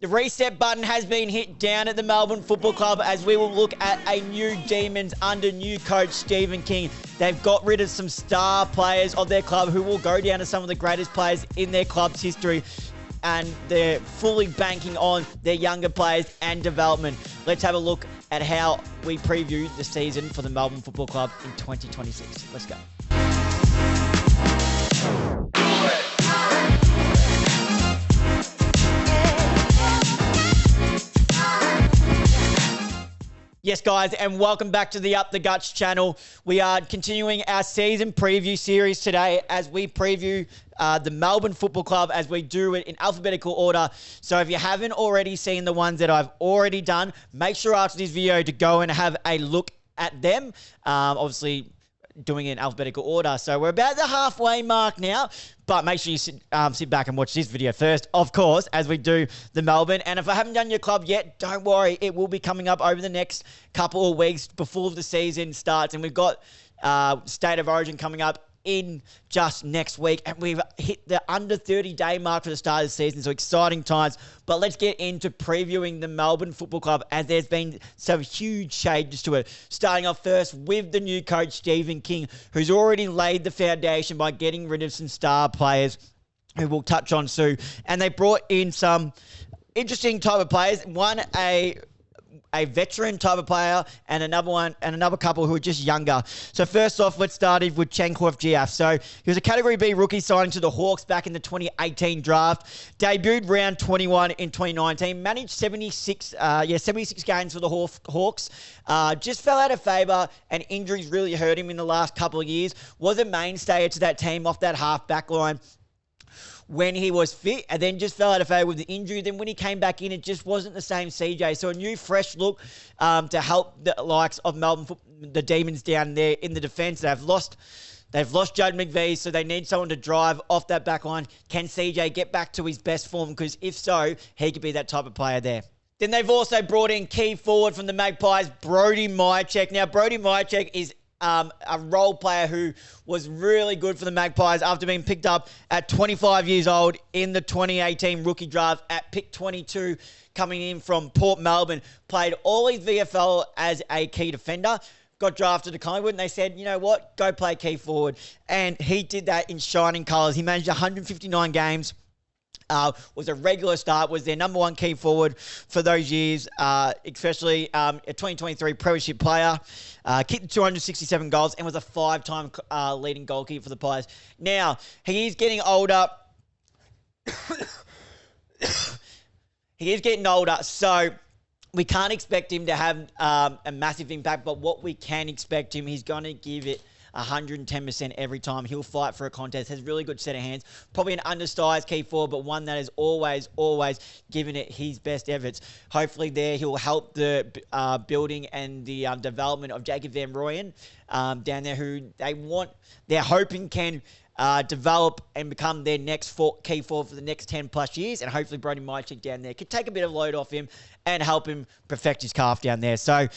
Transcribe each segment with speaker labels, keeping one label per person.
Speaker 1: The reset button has been hit down at the Melbourne Football Club as we will look at a new Demons under new coach Stephen King. They've got rid of some star players of their club who will go down to some of the greatest players in their club's history, and they're fully banking on their younger players and development. Let's have a look at how we preview the season for the Melbourne Football Club in 2026. Let's go. Yes, guys, and welcome back to the Up the Guts channel. We are continuing our season preview series today as we preview the Melbourne Football Club as we do it in alphabetical order. So if you haven't already seen the ones that I've already done, make sure after this video to go and have a look at them. Obviously, doing it in alphabetical order. So we're about the halfway mark now, but make sure you sit back and watch this video first, of course, as we do the Melbourne. And if I haven't done your club yet, don't worry. It will be coming up over the next couple of weeks before the season starts. And we've got State of Origin coming up in just next week, and we've hit the under 30-day mark for the start of the season, so exciting times. But let's get into previewing the Melbourne Football Club, as there's been some huge changes to it. Starting off first with the new coach, Stephen King, who's already laid the foundation by getting rid of some star players, who we'll touch on soon. And they brought in some interesting type of players. One, a veteran type of player, and another couple who are just younger. So first off, let's start with Chenkov GF. So he was a Category B rookie signing to the Hawks back in the 2018 draft. Debuted round 21 in 2019. Managed 76 games for the Hawks. Just fell out of favour, and injuries really hurt him in the last couple of years. Was a mainstay to that team off that half back line when he was fit, and then just fell out of favour with the injury. Then when he came back in, it just wasn't the same CJ. So a new, fresh look to help the likes of Melbourne, the Demons down there in the defence. They've lost Judd McVie, so they need someone to drive off that back line. Can CJ get back to his best form? Because if so, he could be that type of player there. Then they've also brought in key forward from the Magpies, Brody Myercheck. Now, Brody Myercheck is a role player who was really good for the Magpies after being picked up at 25 years old in the 2018 rookie draft at pick 22, coming in from Port Melbourne. Played all his VFL as a key defender. Got drafted to Collingwood, and they said, you know what, go play key forward. And he did that in shining colours. He managed 159 games. Was a regular start, was their number one key forward for those years, especially a 2023 premiership player, kicked 267 goals, and was a 5-time leading goalkeeper for the Pies. Now, he is getting older. He is getting older, so we can't expect him to have a massive impact, but what we can expect him, he's going to give it 110% every time. He'll fight for a contest, has really good set of hands. Probably an undersized key forward, but one that is always giving it his best efforts. Hopefully there he'll help the building and the development of Jacob Van Rooyen down there, who they're hoping can develop and become their next key forward for the next 10 plus years. And hopefully Brody Myercheck down there could take a bit of load off him and help him perfect his craft down there. So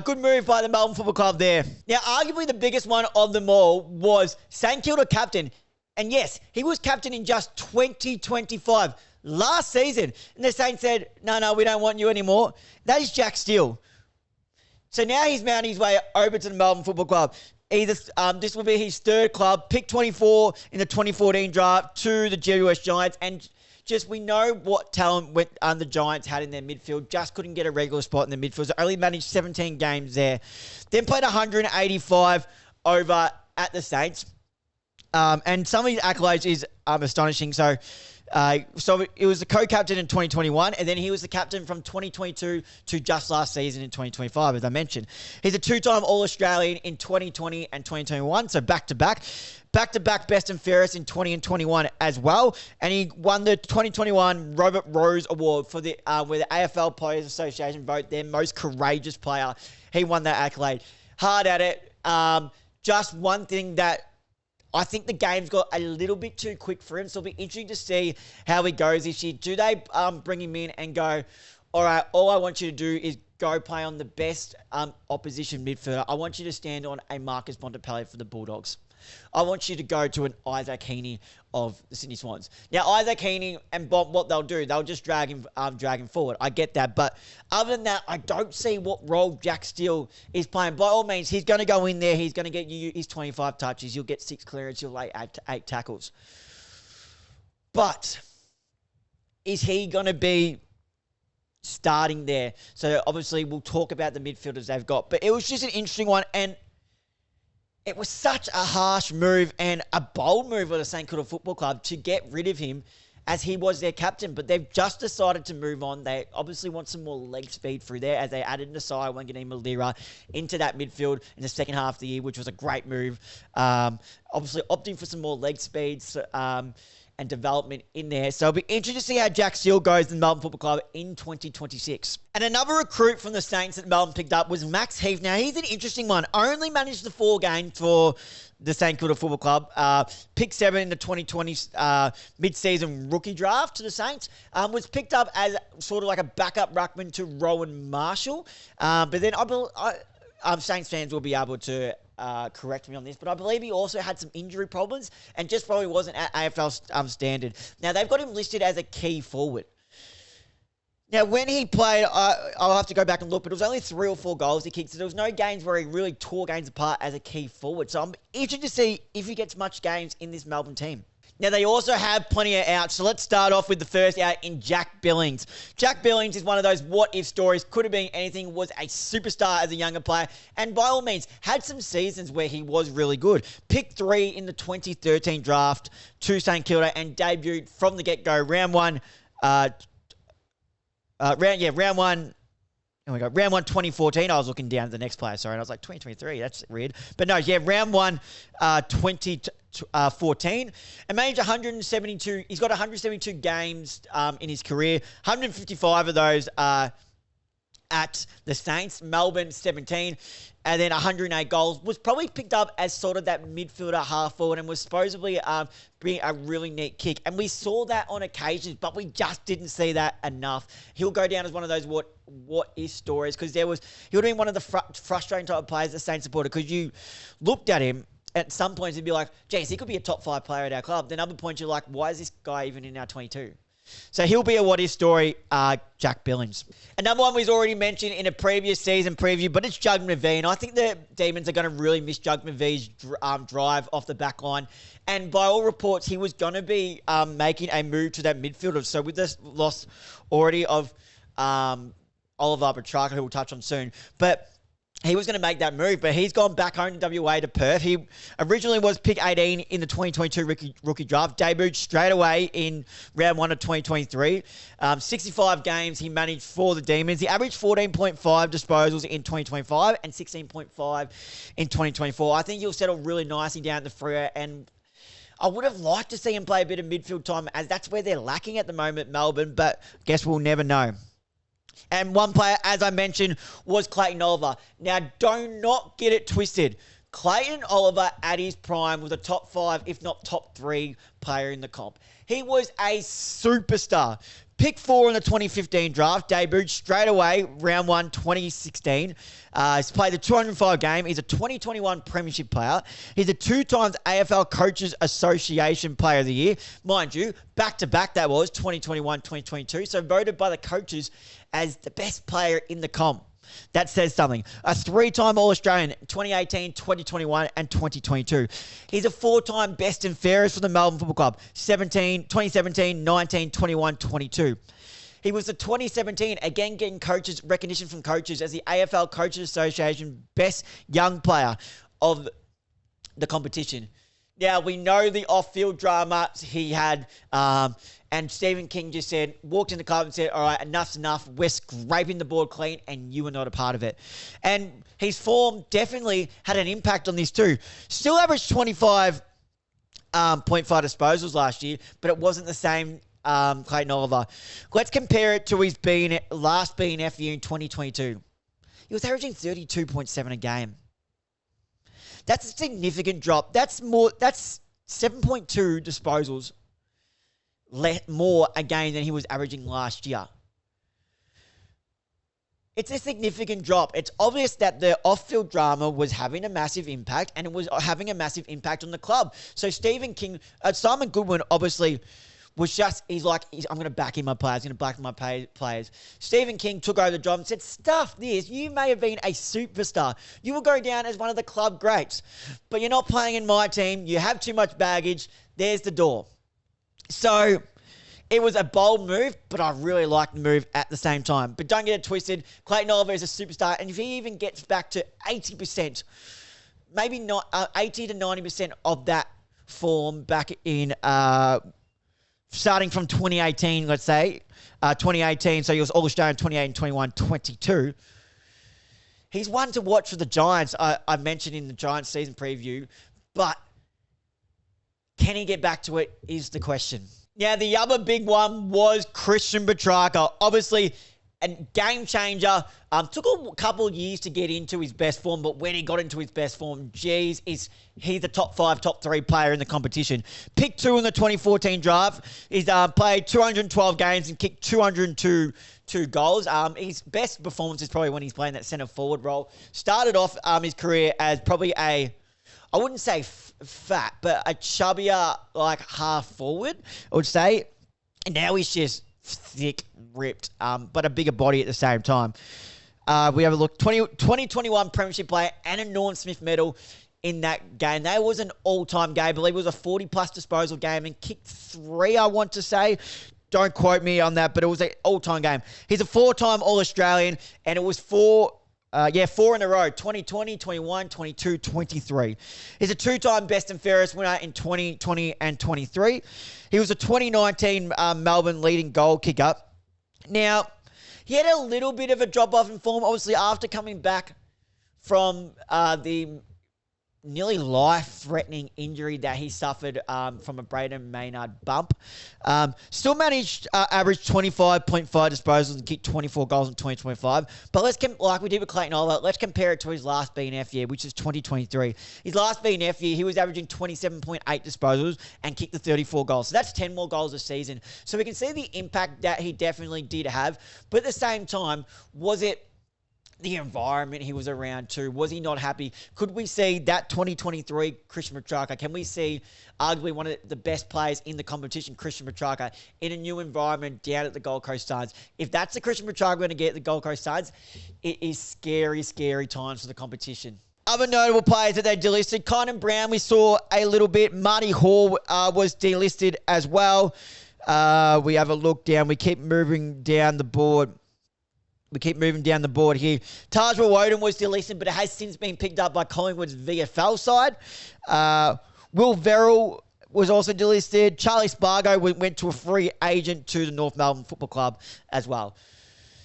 Speaker 1: good move by the Melbourne Football Club there. Now, arguably the biggest one of them all was St Kilda captain. And yes, he was captain in just 2025, last season. And the Saints said, no, we don't want you anymore. That is Jack Steele. So now he's mounting his way over to the Melbourne Football Club. This will be his third club, pick 24 in the 2014 draft to the GWS Giants. And just we know what talent the Giants had in their midfield. Just couldn't get a regular spot in the midfield. So only managed 17 games there. Then played 185 over at the Saints. And some of his accolades is astonishing. So it was the co-captain in 2021, and then he was the captain from 2022 to just last season in 2025, as I mentioned. He's a 2-time All-Australian in 2020 and 2021, so back-to-back. Back-to-back best and fairest in 20 and 21 as well. And he won the 2021 Robert Rose Award for where the AFL Players Association vote their most courageous player. He won that accolade. Hard at it. Just one thing that I think the game's got a little bit too quick for him, so it'll be interesting to see how he goes this year. Do they bring him in and go, all right, all I want you to do is go play on the best opposition midfielder. I want you to stand on a Marcus Bontempelli for the Bulldogs. I want you to go to an Isaac Heaney of the Sydney Swans. Now, Isaac Heaney and Bob, what they'll do, they'll just drag him forward. I get that. But other than that, I don't see what role Jack Steele is playing. By all means, he's going to go in there. He's going to get you his 25 touches. You'll get 6 clearances. You'll lay 8 tackles. But is he going to be starting there? So obviously, we'll talk about the midfielders they've got. But it was just an interesting one. And it was such a harsh move and a bold move of the St Kilda Football Club to get rid of him as he was their captain. But they've just decided to move on. They obviously want some more leg speed through there as they added Nasai Wanganeen-Malira into that midfield in the second half of the year, which was a great move. Obviously opting for some more leg speeds and development in there. So it'll be interesting to see how Jack Steele goes in the Melbourne Football Club in 2026. And another recruit from the Saints that Melbourne picked up was Max Heath. Now, he's an interesting one. Only managed the 4 games for the St Kilda Football Club. Picked 7 in the 2020 mid-season rookie draft to the Saints. Was picked up as sort of like a backup ruckman to Rowan Marshall. But then Saints fans will be able to correct me on this, but I believe he also had some injury problems and just probably wasn't at AFL standard. Now, they've got him listed as a key forward. Now, when he played, I'll have to go back and look, but it was only 3 or 4 goals he kicked, so there was no games where he really tore games apart as a key forward. So I'm interested to see if he gets much games in this Melbourne team. Now, they also have plenty of outs, so let's start off with the first out in Jack Billings. Jack Billings is one of those what-if stories, could have been anything, was a superstar as a younger player, and by all means, had some seasons where he was really good. Picked 3 in the 2013 draft to St Kilda and debuted from the get-go. Round 1, Oh my God, round 1, 2014. I was looking down at the next player, sorry, and I was like, 2023, that's weird. But no, yeah, round 1, 2014. And managed 172, he's got 172 games in his career. 155 of those at the Saints. Melbourne, 17. And then 108 goals. Was probably picked up as sort of that midfielder half forward and was supposedly being a really neat kick. And we saw that on occasions, but we just didn't see that enough. He'll go down as one of those what-if stories because he would have been one of the frustrating type of players the Saints supported because you looked at him at some points and be like, geez, he could be a top 5 player at our club. Then other points you're like, why is this guy even in our 22? So he'll be a what-if story, Jack Billings. Another one we've already mentioned in a previous season preview, but it's Jug McVee. And I think the Demons are going to really miss Jug McVee's drive off the back line. And by all reports, he was going to be making a move to that midfielder. So with this loss already of Oliver Petracca, who we'll touch on soon, but he was going to make that move, but he's gone back home to WA to Perth. He originally was pick 18 in the 2022 rookie draft, debuted straight away in round 1 of 2023. 65 games he managed for the Demons. He averaged 14.5 disposals in 2025 and 16.5 in 2024. I think he'll settle really nicely down the Freo, and I would have liked to see him play a bit of midfield time as that's where they're lacking at the moment, Melbourne, but guess we'll never know. And one player, as I mentioned, was Clayton Oliver. Now, do not get it twisted. Clayton Oliver, at his prime, was a top 5, if not top 3 player in the comp. He was a superstar. Pick 4 in the 2015 draft, debuted straight away, round 1, 2016. He's played the 205 game. He's a 2021 Premiership player. He's a 2 times AFL Coaches Association Player of the Year. Mind you, back-to-back that was, 2021, 2022. So voted by the coaches as the best player in the comp. That says something. A 3-time All-Australian, 2018, 2021, and 2022. He's a 4-time best and fairest for the Melbourne Football Club, 2017, 19, 21, 22. He was the 2017, again getting coaches recognition from coaches as the AFL Coaches Association best young player of the competition. Now, we know the off-field drama he had, and Stephen King just walked in the club and said, all right, enough's enough. We're scraping the board clean, and you are not a part of it. And his form definitely had an impact on this too. Still averaged 25.5 disposals last year, but it wasn't the same Clayton Oliver. Let's compare it to his last BNF year in 2022. He was averaging 32.7 a game. That's a significant drop. That's 7.2 disposals more a game than he was averaging last year. It's a significant drop. It's obvious that the off-field drama was having a massive impact, and it was having a massive impact on the club. So Simon Goodwin obviously was I'm going to back in my players, going to back in my players. Stephen King took over the job and said, stuff this. You may have been a superstar. You will go down as one of the club greats, but you're not playing in my team. You have too much baggage. There's the door. So it was a bold move, but I really like the move at the same time. But don't get it twisted. Clayton Oliver is a superstar, and if he even gets back to 80%, maybe not 80 to 90% of that form back in starting from 2018, let's say 2018. So he was All-Australian 2018, 21, 22. He's one to watch for the Giants. I mentioned in the Giants season preview, but can he get back to it is the question. Now, the other big one was Christian Petracca. Obviously, a game changer. Took a couple of years to get into his best form, but when he got into his best form, geez, he's the top 5, top 3 player in the competition. Picked 2 in the 2014 draft. He's played 212 games and kicked 202 goals. His best performance is probably when he's playing that centre forward role. Started off his career as probably I wouldn't say fat, but a chubbier, like, half forward, I would say. And now he's just thick, ripped, but a bigger body at the same time. We have a look. 2021 Premiership player and a Norm Smith medal in that game. That was an all-time game. I believe it was a 40-plus disposal game and kicked 3, I want to say. Don't quote me on that, but it was an all-time game. He's a 4-time All-Australian, and it was 4 in a row, 2020, 21, 22, 23. He's a 2-time best and fairest winner in 2020 and 23. He was a 2019 Melbourne leading goal kicker. Now, he had a little bit of a drop-off in form, obviously, after coming back from the nearly life-threatening injury that he suffered from a Braden Maynard bump. Still managed average 25.5 disposals and kicked 24 goals in 2025. But like we did with Clayton Oliver, let's compare it to his last BNF year, which is 2023. His last BNF year, he was averaging 27.8 disposals and kicked the 34 goals. So that's 10 more goals a season. So we can see the impact that he definitely did have. But at the same time, was it the environment he was around too? Was he not happy? Could we see that 2023 Christian Petracca? Can we see arguably one of the best players in the competition, Christian Petracca, in a new environment down at the Gold Coast Suns? If that's the Christian Petracca we're going to get at the Gold Coast Suns, it is scary, scary times for the competition. Other notable players that they delisted, Kynan Brown, we saw a little bit. Marty Hall was delisted as well. We have a look down. We keep moving down the board. Here. Tajwa Woden was delisted, but it has since been picked up by Collingwood's VFL side. Will Verrill was also delisted. Charlie Spargo went to a free agent to the North Melbourne Football Club as well.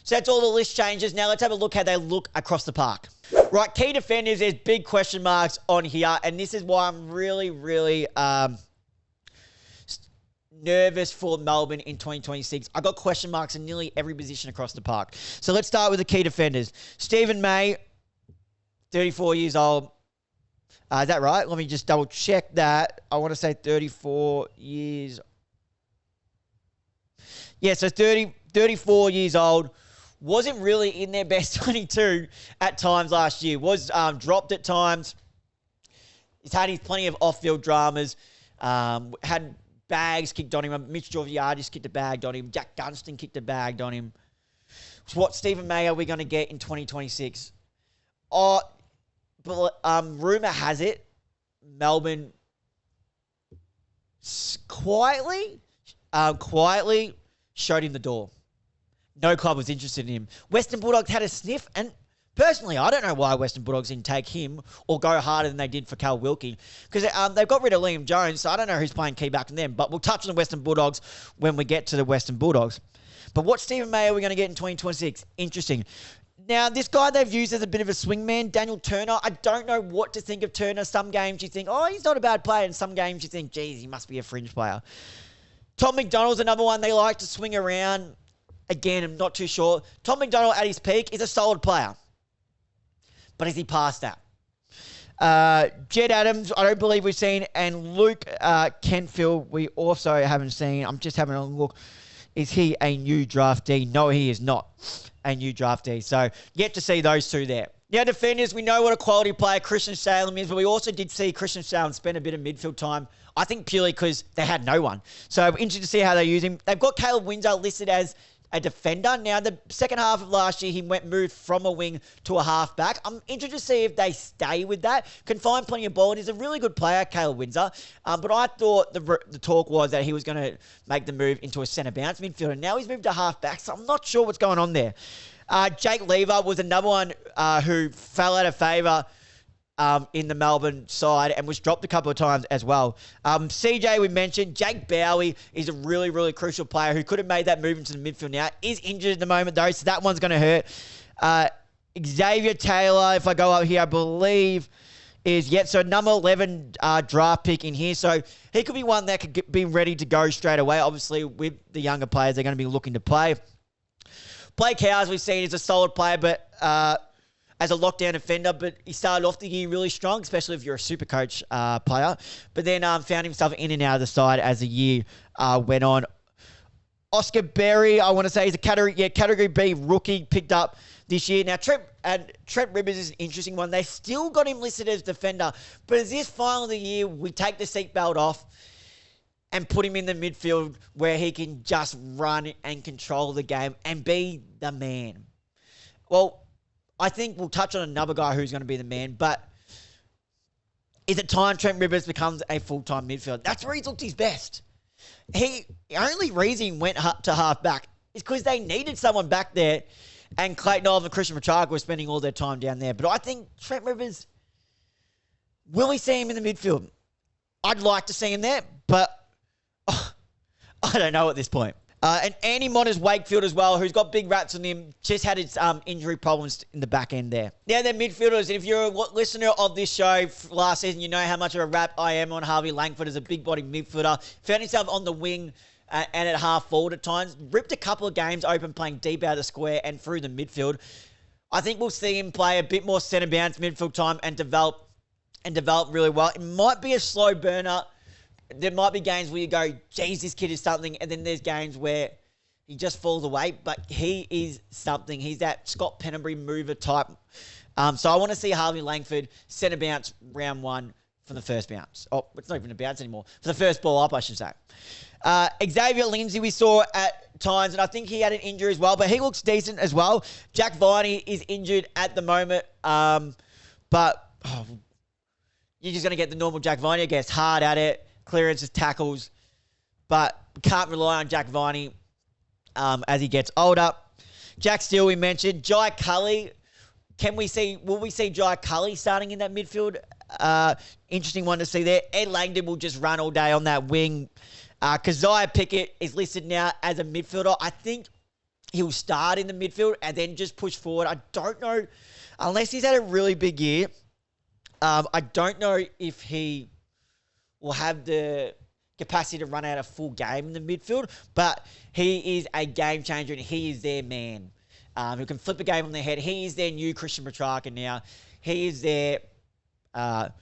Speaker 1: So that's all the list changes. Now let's have a look how they look across the park. Right, key defenders, there's big question marks on here, and this is why I'm really, really nervous for Melbourne in 2026. I got question marks in nearly every position across the park. So let's start with the key defenders. Stephen May, 34 years old. Is that right? Let me just double check that. I want to say 34 years. Yeah, so 34 years old. Wasn't really in their best 22 at times last year. Was dropped at times. He's had plenty of off-field dramas. Had bags kicked on him. Mitch Georgiades kicked a bag on him. Jack Gunston kicked a bag on him. So what Stephen May are we going to get in 2026? But rumour has it, Melbourne quietly showed him the door. No club was interested in him. Western Bulldogs had a sniff, and personally, I don't know why Western Bulldogs didn't take him or go harder than they did for Cal Wilkie, because they've got rid of Liam Jones, so I don't know who's playing key back from them, but we'll touch on the Western Bulldogs when we get to the Western Bulldogs. But what Stephen May are we going to get in 2026? Interesting. Now, this guy they've used as a bit of a swingman, Daniel Turner, I don't know what to think of Turner. Some games you think, oh, he's not a bad player, and some games you think, geez, he must be a fringe player. Tom McDonald's another one they like to swing around. Again, I'm not too sure. Tom McDonald at his peak is a solid player. But is he past that? Jed Adams, I don't believe we've seen. And Luke Kentfield, we also haven't seen. I'm just having a look. Is he a new draftee? No, he is not. a new draftee. So yet to see those two there. Now, defenders, we know what a quality player Christian Salem is, but we also did see Christian Salem spend a bit of midfield time, I think purely because they had no one. So I'm interested to see how they use him. They've got Caleb Windsor listed as a defender. Now, the second half of last year, he moved from a wing to a half-back. I'm interested to see if they stay with that. Can find plenty of ball. He's a really good player, Caleb Windsor. But I thought the talk was that he was going to make the move into a centre-bounce midfielder. Now he's moved to half-back, so I'm not sure what's going on there. Jake Lever was another one who fell out of favour in the Melbourne side and was dropped a couple of times as well. CJ, we mentioned. Jake Bowie is a really, really crucial player who could have made that move into the midfield now. Is injured at the moment, though, so that one's going to hurt. Xavier Taylor, if I go up here, I believe is, so number 11 draft pick in here. So he could be one that could be ready to go straight away. Obviously, with the younger players, they're going to be looking to play. Blake Howes, we've seen, is a solid player, but as a lockdown defender, but he started off the year really strong, especially if you're a super coach player, but then found himself in and out of the side as the year went on. Oscar Berry, I want to say, is a category B rookie picked up this year. Now, Trent Rivers is an interesting one. They still got him listed as defender, but is this final of the year we take the seatbelt off and put him in the midfield where he can just run and control the game and be the man? Well, I think we'll touch on another guy who's going to be the man, but is it time Trent Rivers becomes a full-time midfielder? That's where he's looked his best. The only reason he went to half-back is because they needed someone back there, and Clayton Oliver and Christian Petracca were spending all their time down there. But I think Trent Rivers, will we see him in the midfield? I'd like to see him there, but I don't know at this point. And Andy Monter's Wakefield as well, who's got big rats on him, just had his injury problems in the back end there. Now, they're midfielders, and if you're a listener of this show last season, you know how much of a rap I am on Harvey Langford as a big-body midfielder. Found himself on the wing and at half forward at times. Ripped a couple of games open playing deep out of the square and through the midfield. I think we'll see him play a bit more centre-bounce midfield time and develop really well. It might be a slow burner. There might be games where you go, geez, this kid is something. And then there's games where he just falls away. But he is something. He's that Scott Pennebury mover type. So I want to see Harvey Langford centre bounce round one for the first bounce. Oh, it's not even a bounce anymore. For the first ball up, I should say. Xavier Lindsay we saw at times, and I think he had an injury as well. But he looks decent as well. Jack Viney is injured at the moment. But you're just going to get the normal Jack Viney, I guess, hard at it. Clearances, tackles, but can't rely on Jack Viney as he gets older. Jack Steele, we mentioned. Jai Cully, will we see Jai Cully starting in that midfield? Interesting one to see there. Ed Langdon will just run all day on that wing. Keziah Pickett is listed now as a midfielder. I think he'll start in the midfield and then just push forward. I don't know, unless he's had a really big year, I don't know if he will have the capacity to run out a full game in the midfield, but he is a game changer and he is their man who can flip a game on their head. He is their new Christian Petracca now. He is their Isaac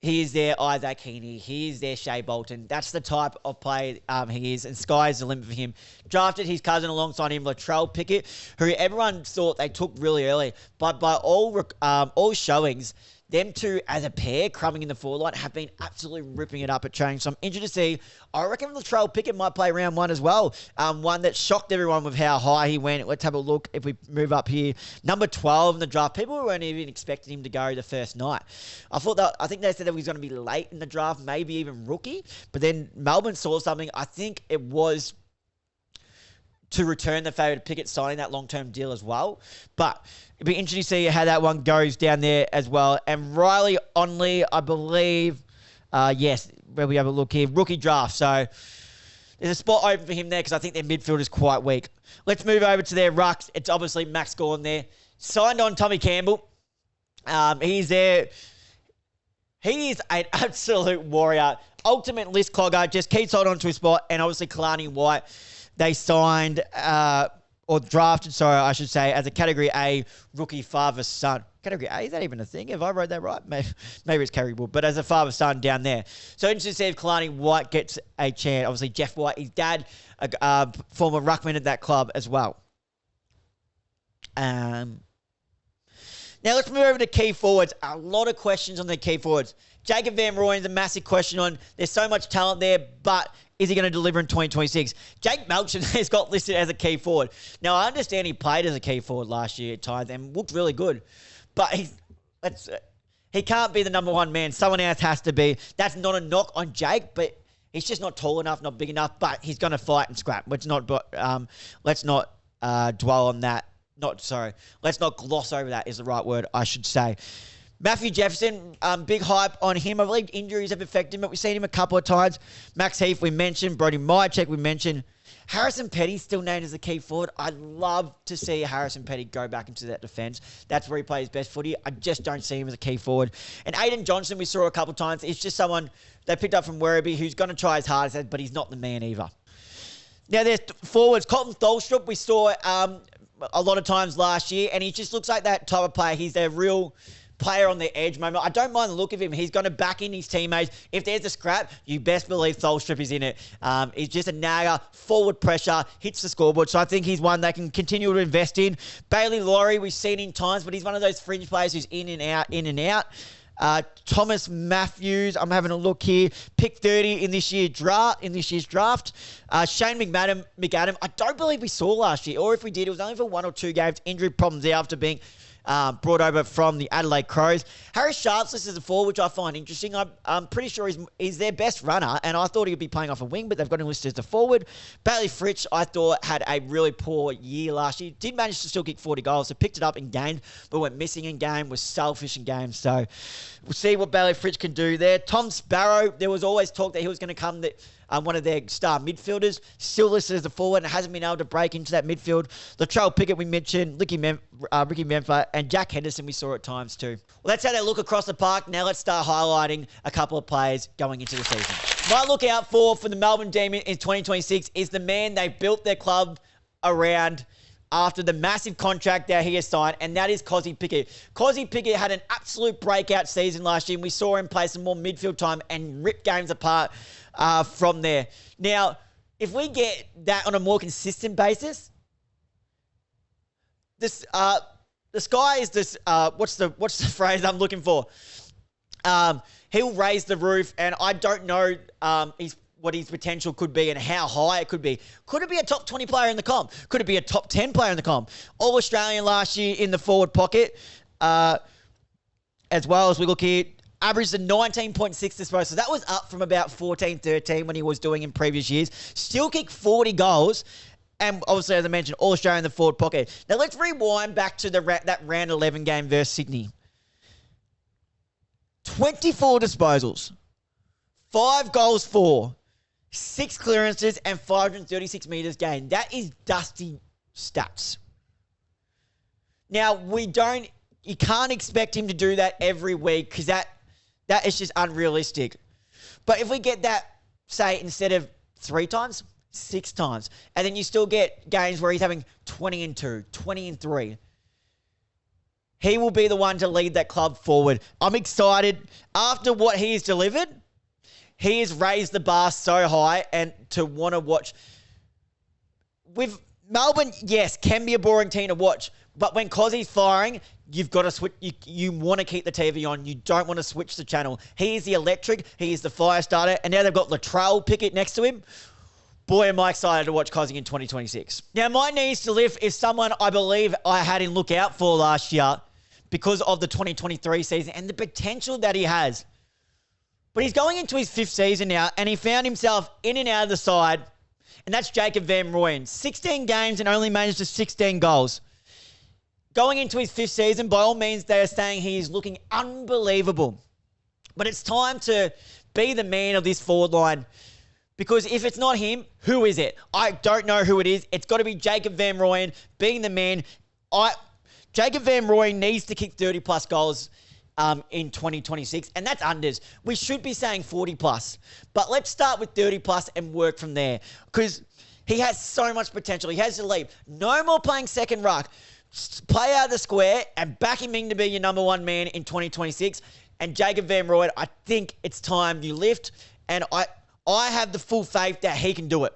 Speaker 1: Heaney. He is their Shea Bolton. That's the type of player he is, and sky's the limit for him. Drafted his cousin alongside him, Latrell Pickett, who everyone thought they took really early, but by all showings, them two as a pair, crumbing in the forward line, have been absolutely ripping it up at training. So I'm interested to see. I reckon Latrell Pickett might play round one as well. One that shocked everyone with how high he went. Let's have a look if we move up here. Number 12 in the draft. People weren't even expecting him to go the first night. I think they said that he was going to be late in the draft, maybe even rookie. But then Melbourne saw something. I think it was to return the favour to Pickett signing that long-term deal as well. But it'd be interesting to see how that one goes down there as well. And Riley Onley, I believe, yes, where we have a look here, rookie draft. So there's a spot open for him there because I think their midfield is quite weak. Let's move over to their rucks. It's obviously Max Gawn there. Signed on Tommy Campbell. He's there. He is an absolute warrior. Ultimate list clogger. Just keeps holding on to his spot. And obviously Kalani White, they signed, or drafted, sorry, I should say, as a Category A rookie father-son. Category A, is that even a thing? Have I wrote that right? Maybe it's Category B, but as a father-son down there. So interesting to see if Kalani White gets a chance. Obviously, Jeff White, his dad, former ruckman at that club as well. Now let's move over to key forwards. A lot of questions on the key forwards. Jacob Van Rooyen's a massive question on. There's so much talent there, but is he going to deliver in 2026? Jake Melchin has got listed as a key forward. Now, I understand he played as a key forward last year at times and looked really good, but he can't be the number one man. Someone else has to be. That's not a knock on Jake, but he's just not tall enough, not big enough, but he's going to fight and scrap. Let's not dwell on that. Let's not gloss over that is the right word, I should say. Matthew Jefferson, big hype on him. I believe injuries have affected him, but we've seen him a couple of times. Max Heath, we mentioned. Brody Mychek, we mentioned. Harrison Petty still named as a key forward. I'd love to see Harrison Petty go back into that defence. That's where he plays best footy. I just don't see him as a key forward. And Aiden Johnson, we saw a couple of times. It's just someone they picked up from Werribee who's going to try his hardest, but he's not the man either. Now, there's forwards. Colton Tholstrup, we saw a lot of times last year, and he just looks like that type of player. He's a real player on the edge moment. I don't mind the look of him. He's going to back in his teammates. If there's a scrap, you best believe Tholstrup is in it. He's just a nagger, forward pressure, hits the scoreboard. So I think he's one they can continue to invest in. Bailey Laurie, we've seen in times, but he's one of those fringe players who's in and out. Thomas Matthews, I'm having a look here. Pick 30 in this year's draft. Shane McAdam, I don't believe we saw last year, or if we did, it was only for 1 or 2 games. Injury problems there after being brought over from the Adelaide Crows. Harry Sharp's listed as a forward, which I find interesting. I'm pretty sure he's their best runner, and I thought he would be playing off a wing, but they've got him listed as a forward. Bailey Fritsch, I thought, had a really poor year last year. Did manage to still kick 40 goals, so picked it up in games, but went missing in game, was selfish in games. So we'll see what Bailey Fritsch can do there. Tom Sparrow, there was always talk that he was going to come one of their star midfielders, still listed as a forward and hasn't been able to break into that midfield. Latrell Pickett, we mentioned, Ricky Memphis, and Jack Henderson we saw at times too. Well, that's how they look across the park. Now let's start highlighting a couple of players going into the season. My look out for the Melbourne Demons in 2026 is the man they built their club around after the massive contract that he has signed, and that is Kozzy Pickett. Kozzy Pickett had an absolute breakout season last year, and we saw him play some more midfield time and rip games apart from there. Now, if we get that on a more consistent basis, this the sky is this. What's the phrase I'm looking for? He'll raise the roof, and I don't know what his potential could be and how high it could be. Could it be a top 20 player in the comp? Could it be a top 10 player in the comp? All Australian last year in the forward pocket, as well as we look here. Averaged a 19.6 disposals. So that was up from about 14, 13 when he was doing in previous years. Still kicked 40 goals. And obviously, as I mentioned, all Australian in the forward pocket. Now, let's rewind back to that round 11 game versus Sydney. 24 disposals. 5 goals for. 6 clearances and 536 metres gained. That is dusty stats. Now, you can't expect him to do that every week because that is just unrealistic. But if we get that, say, instead of 3 times, 6 times, and then you still get games where he's having 20 and 2, 20 and 3, he will be the one to lead that club forward. I'm excited. After what he has delivered, he has raised the bar so high, and to want to watch. With Melbourne, yes, can be a boring team to watch, but when Kozzy's firing, you've got to switch. You want to keep the TV on. You don't want to switch the channel. He is the electric. He is the fire starter. And now they've got Latrell Pickett next to him. Boy, am I excited to watch Kozzy in 2026. Now, my knees to lift is someone I believe I had in look out for last year because of the 2023 season and the potential that he has. But he's going into his 5th season now, and he found himself in and out of the side, and that's Jacob Van Rooyen. 16 games and only managed to 16 goals. Going into his 5th season, by all means, they are saying he is looking unbelievable. But it's time to be the man of this forward line. Because if it's not him, who is it? I don't know who it is. It's got to be Jacob Van Rooyen being the man. Jacob Van Rooyen needs to kick 30-plus goals in 2026, and that's unders. We should be saying 40-plus. But let's start with 30-plus and work from there. Because he has so much potential. He has to leap. No more playing second ruck. Play out of the square and back him in to be your number 1 man in 2026. And Jacob Van Rooyen, I think it's time you lift. And I have the full faith that he can do it.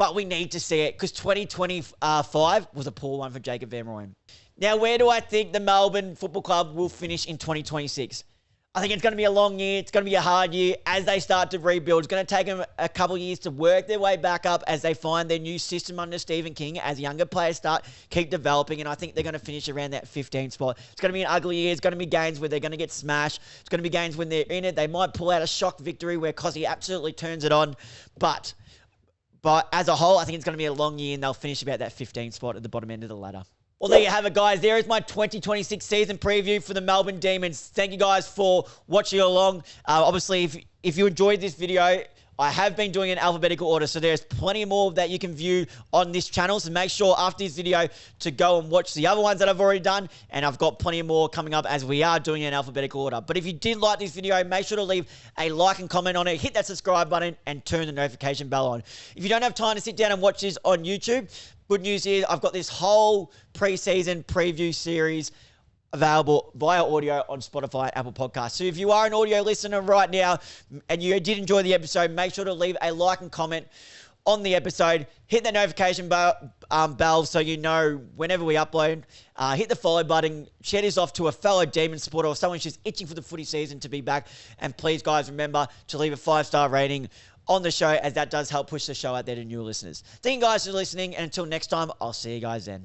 Speaker 1: but we need to see it because 2025 was a poor one for Jacob Van Rooyen. Now, where do I think the Melbourne Football Club will finish in 2026? I think it's going to be a long year. It's going to be a hard year as they start to rebuild. It's going to take them a couple of years to work their way back up as they find their new system under Stephen King, as younger players keep developing, and I think they're going to finish around that 15th spot. It's going to be an ugly year. It's going to be games where they're going to get smashed. It's going to be games when they're in it. They might pull out a shock victory where Cossie absolutely turns it on, but as a whole, I think it's going to be a long year, and they'll finish about that 15th spot at the bottom end of the ladder. Well, there you have it, guys. There is my 2026 season preview for the Melbourne Demons. Thank you guys for watching along. Obviously, if you enjoyed this video, I have been doing an alphabetical order, so there's plenty more that you can view on this channel. So make sure after this video to go and watch the other ones that I've already done, and I've got plenty more coming up as we are doing an alphabetical order. But if you did like this video, make sure to leave a like and comment on it, hit that subscribe button, and turn the notification bell on. If you don't have time to sit down and watch this on YouTube, good news is I've got this whole preseason preview series available via audio on Spotify and Apple Podcasts. So if you are an audio listener right now and you did enjoy the episode, make sure to leave a like and comment on the episode. Hit that notification bell so you know whenever we upload. Hit the follow button. Share this off to a fellow Demon supporter or someone who's just itching for the footy season to be back. And please, guys, remember to leave a 5-star rating on the show, as that does help push the show out there to new listeners. Thank you guys for listening, and until next time, I'll see you guys then.